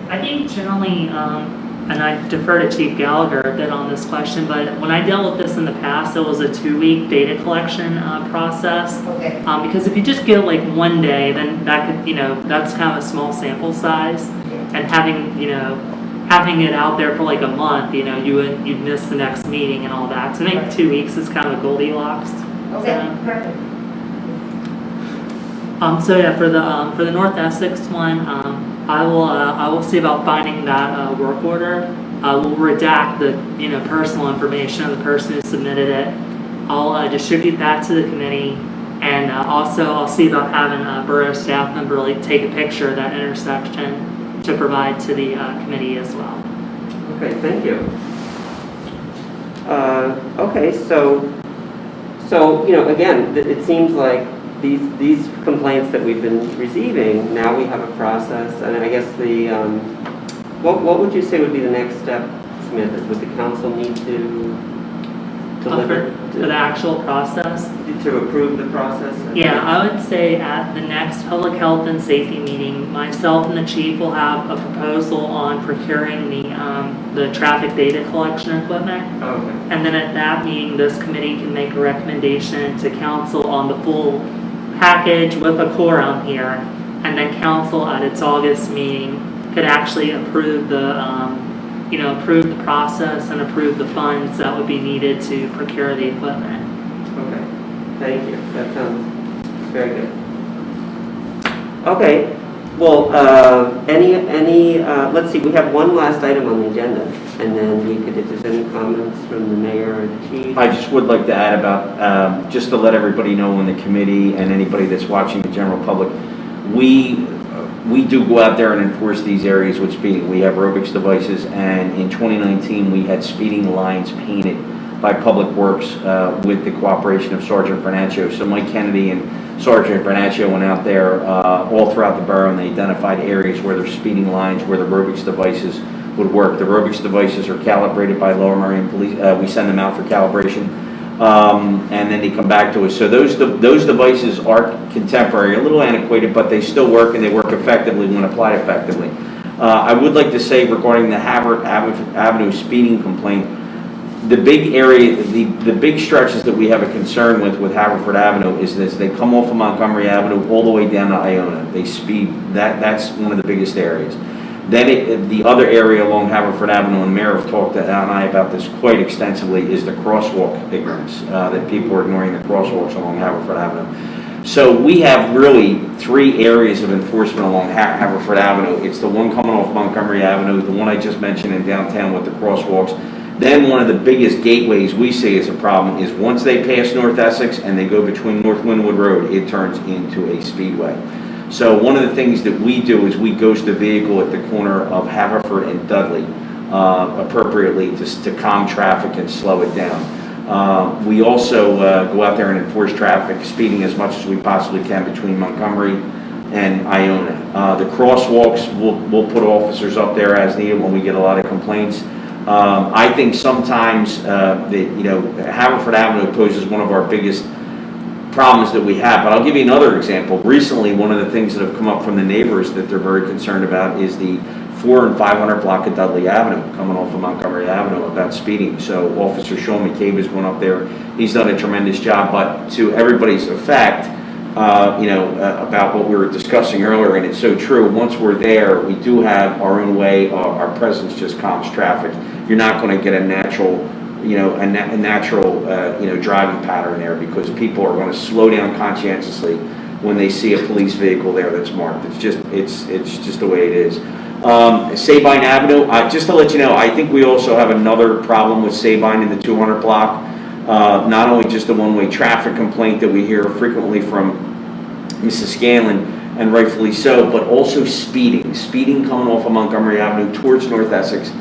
I think generally, and I defer to Chief Gallagher a bit on this question, but when I dealt with this in the past, it was a 2-week data collection process. Okay. Because if you just get one day, then that could, that's kind of a small sample size. And having it out there for a month, you'd miss the next meeting and all that. So I think 2 weeks is kind of a Goldilocks. Okay, perfect. So yeah, for the North Essex one, I will see about finding that work order. We'll redact the personal information of the person who submitted it. I'll distribute that to the committee, and also I'll see about having a borough staff member take a picture of that intersection to provide to the committee as well. Okay, thank you. Okay, so again, it seems like these complaints that we've been receiving, now we have a process, and I guess what would you say would be the next step, Smith? Would the council need to deliver? For the actual process? To approve the process? Yeah, I would say at the next public health and safety meeting, myself and the chief will have a proposal on procuring the traffic data collection equipment. Okay. And then at that meeting, this committee can make a recommendation to council on the full package with a quorum here. And then council at its August meeting could actually approve approve the process and approve the funds that would be needed to procure the equipment. Okay, thank you. That sounds very good. Okay, well, let's see, we have one last item on the agenda, and then we could, if there's any comments from the mayor or the chief. I just would like to add about, just to let everybody know in the committee and anybody that's watching, the general public, we do go out there and enforce these areas with speeding. We have aerobics devices, and in 2019 we had speeding lines painted by Public Works with the cooperation of Sergeant Bernaccio. So Mike Kennedy and Sergeant Bernaccio went out there all throughout the borough, and they identified areas where there's speeding lines, where the aerobics devices would work. The aerobics devices are calibrated by Lower Merion Police. We send them out for calibration, and then they come back to us. So those devices are contemporary, a little antiquated, but they still work, and they work effectively when applied effectively. I would like to say regarding the Havert Avenue speeding complaint, the big area, the big stretches that we have a concern with Haverford Avenue is this: they come off of Montgomery Avenue all the way down to Iona. They speed. That's one of the biggest areas. Then the other area along Haverford Avenue, and Mayor have talked to Al and I about this quite extensively, is the crosswalk ignorance, that people are ignoring the crosswalks along Haverford Avenue. So we have really three areas of enforcement along Haverford Avenue. It's the one coming off Montgomery Avenue, the one I just mentioned in downtown with the crosswalks. Then one of the biggest gateways we see as a problem is once they pass North Essex and they go between North Wynwood Road, it turns into a speedway. So one of the things that we do is we ghost a vehicle at the corner of Haverford and Dudley appropriately to calm traffic and slow it down. We also go out there and enforce traffic speeding as much as we possibly can between Montgomery and Iona. The crosswalks, we'll put officers up there as needed when we get a lot of complaints. I think sometimes Haverford Avenue poses one of our biggest problems that we have. But I'll give you another example. Recently, one of the things that have come up from the neighbors that they're very concerned about is the 400 and 500 block of Dudley Avenue coming off of Montgomery Avenue about speeding. So Officer Sean McCabe has gone up there. He's done a tremendous job. But to everybody's effect, about what we were discussing earlier, and it's so true. Once we're there, we do have our own way. Our presence just calms traffic. You're not going to get a natural driving pattern there, because people are going to slow down conscientiously when they see a police vehicle there that's marked. It's just the way it is. Sabine Avenue, just to let you know, I think we also have another problem with Sabine in the 200 block. Not only just the one-way traffic complaint that we hear frequently from Mrs. Scanlon, and rightfully so, but also speeding coming off of Montgomery Avenue towards North Essex,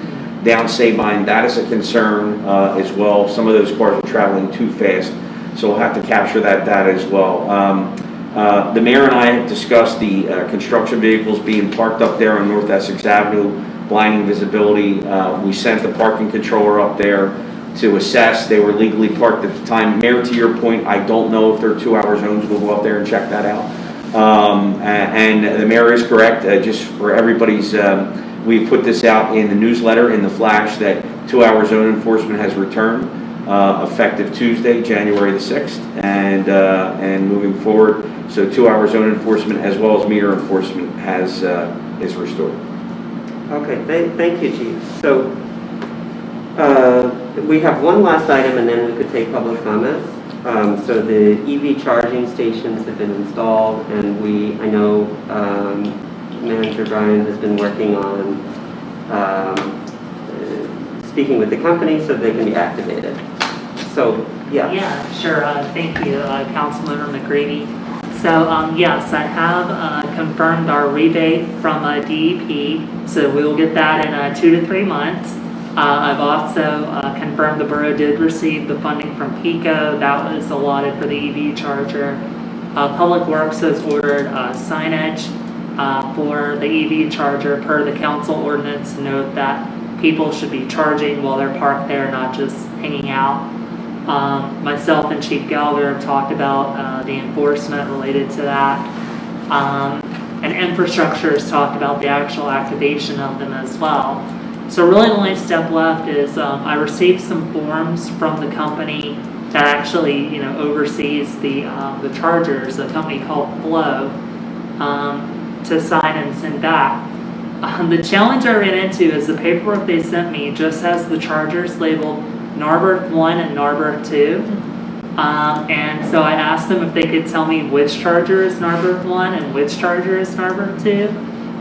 down Sabine. That is a concern as well. Some of those cars are traveling too fast, so we'll have to capture that data as well. The mayor and I have discussed the construction vehicles being parked up there on North Essex Avenue, blinding visibility. We sent the parking controller up there to assess. They were legally parked at the time. Mayor, to your point, I don't know if they're 2-hour zones. We'll go up there and check that out. And the mayor is correct. Just for everybody's, we put this out in the newsletter, in the flash, that 2-hour zone enforcement has returned effective Tuesday, January the 6th, and moving forward. So 2-hour zone enforcement as well as meter enforcement is restored. Okay, thank you, Chief. So we have one last item, and then we could take public comments. So the EV charging stations have been installed, and I know Manager Brian has been working on speaking with the company so they can be activated. So, yeah. Yeah, sure. Thank you, Councilmember McGreevy. So, yes, I have confirmed our rebate from DEP, so we will get that in 2 to 3 months. I've also confirmed the borough did receive the funding from PICO. That was allotted for the EV charger. Public Works has ordered signage for the EV charger per the council ordinance. Note that people should be charging while they're parked there, not just hanging out. Myself and Chief Gallagher have talked about the enforcement related to that. And infrastructure has talked about the actual activation of them as well. So really the only step left is I received some forms from the company that actually oversees the chargers, a company called Flow, to sign and send back. The challenge I ran into is the paperwork they sent me just has the chargers labeled Narberth 1 and Narberth 2. And so I asked them if they could tell me which charger is Narberth 1 and which charger is Narberth 2.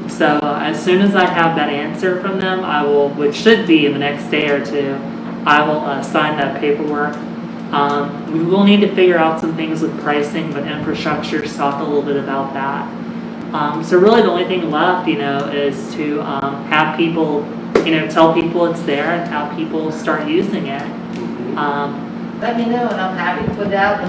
So as soon as I have that answer from them, I will, which should be in the next day or two, I will sign that paperwork. We will need to figure out some things with pricing, but infrastructure's talked a little bit about that. So really the only thing left, is to have people, tell people it's there and have people start using it. Let me know, and I'm happy to put it out in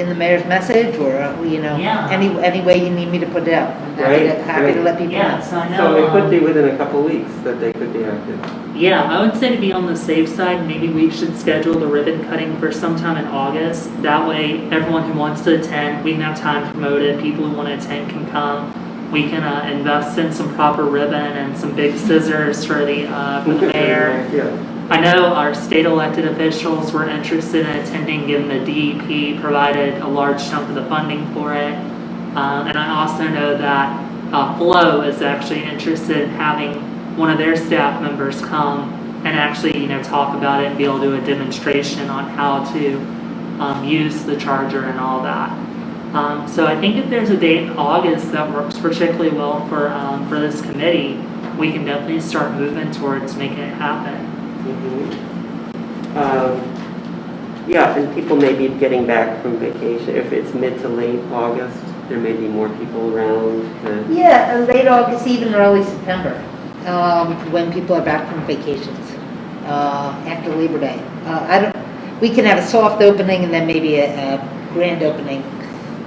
the mayor's message, or Yeah. any way you need me to put it out. I'm happy to let people know. Yeah, so I know. So it could be within a couple weeks that they could be active. Yeah, I would say to be on the safe side, maybe we should schedule the ribbon cutting for sometime in August. That way, everyone who wants to attend, we can have time to promote it. People who want to attend can come. We can invest in some proper ribbon and some big scissors for the mayor. Yeah. I know our state elected officials were interested in attending, given the DEP provided a large chunk of the funding for it. And I also know that Flow is actually interested in having one of their staff members come and actually, talk about it and be able to do a demonstration on how to use the charger and all that. So I think if there's a date in August that works particularly well for this committee, we can definitely start moving towards making it happen. Yeah, and people may be getting back from vacation. If it's mid to late August, there may be more people around. Yeah, late August, even early September, when people are back from vacations, after Labor Day. We can have a soft opening and then maybe a grand opening.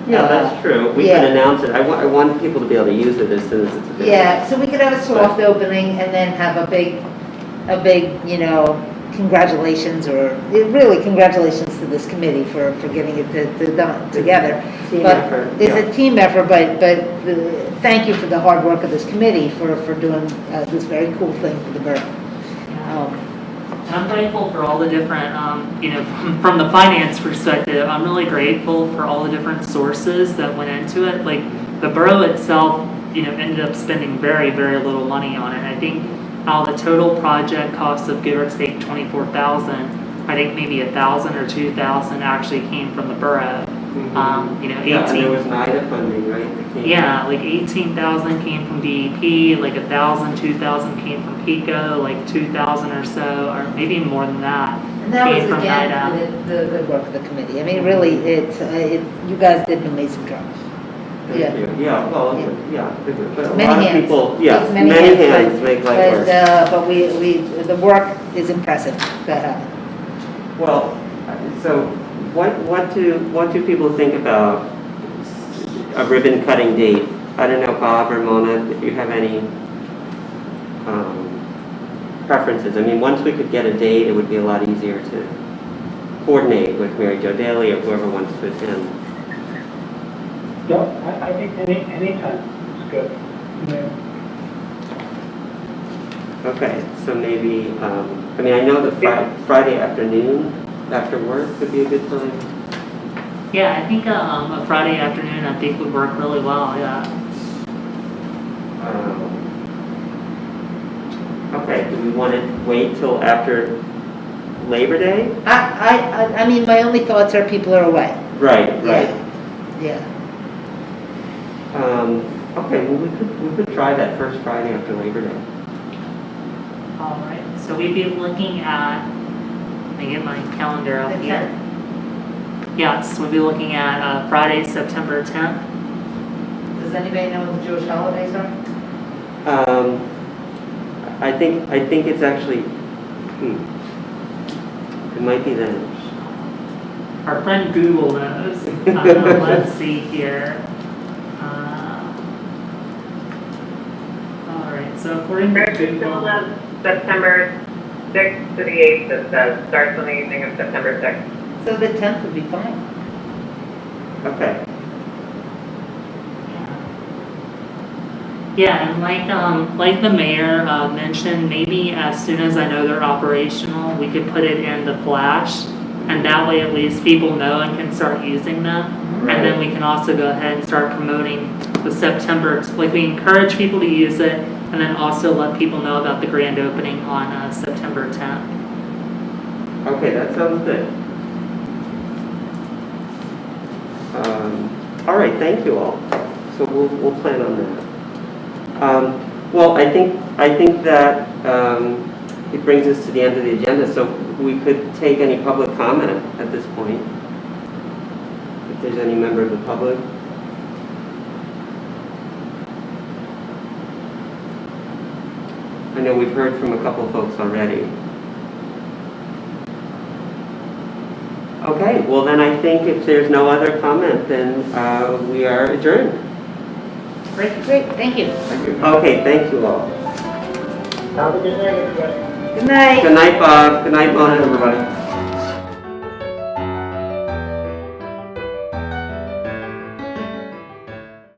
Yeah, that's true. We can announce it. I want people to be able to use it as soon as it's available. Yeah, so we could have a soft opening and then have a big, congratulations, or really congratulations to this committee for getting it done together. Team But effort, it's yeah. a team effort, but thank you for the hard work of this committee for doing this very cool thing for the borough. And I'm grateful for all the different, from the finance perspective, I'm really grateful for all the different sources that went into it. Like the borough itself, ended up spending very, very little money on it. I think the total project cost of give or take $24,000, I think maybe 1,000 or 2,000 actually came from the borough. 18. Yeah, and there was NIDA funding, right? Yeah, like 18,000 came from DEP, like 1,000, 2,000 came from PICO, like 2,000 or so, or maybe more than that. And that was came from again NIDA. the good work of the committee. I mean, really, you guys did an amazing job. Thank you. Yeah, well, yeah. But a Many lot of hands. people, Takes many hands make life work. But the work is impressive that happened. Well, so what do people think about a ribbon cutting date? I don't know, Bob or Mona, if you have any preferences. I mean, once we could get a date, it would be a lot easier to coordinate with Mary Jo Daly or whoever wants to attend. No, I think any time is good. Yeah. Okay, so maybe, I know the Friday afternoon after work would be a good time. Yeah, I think a Friday afternoon I think would work really well, yeah. Okay, do we want to wait till after Labor Day? I mean, my only thoughts are people are away. Right, right. Yeah. Okay, well, we could try that first Friday after Labor Day. All right, so we'd be looking at, let me get my calendar out The here. 10th. Yes, we'll be looking at Friday, September 10th. Does anybody know what the Jewish holidays are? I think it's actually, it might be then. Our friend Google knows. Let's see here. All right, so according to There's still Google, a September 6th to the 8th that says, starts on the evening of September 6th. So the 10th would be fine. Okay. yeah, and like the mayor mentioned, maybe as soon as I know they're operational, we could put it in the flash, and that way at least people know and can start using them. And then we can also go ahead and start promoting the September, like we encourage people to use it, and then also let people know about the grand opening on September 10th. Okay, that sounds good. All right, thank you all. So we'll plan on that. Well, I think that it brings us to the end of the agenda, so we could take any public comment at this point. If there's any member of the public. I know we've heard from a couple of folks already. Okay, well then I think if there's no other comment, then we are adjourned. Great, thank you. Okay, thank you all. Have a good night, everybody. Good night. Good night, Bob. Good night, Mona, everybody.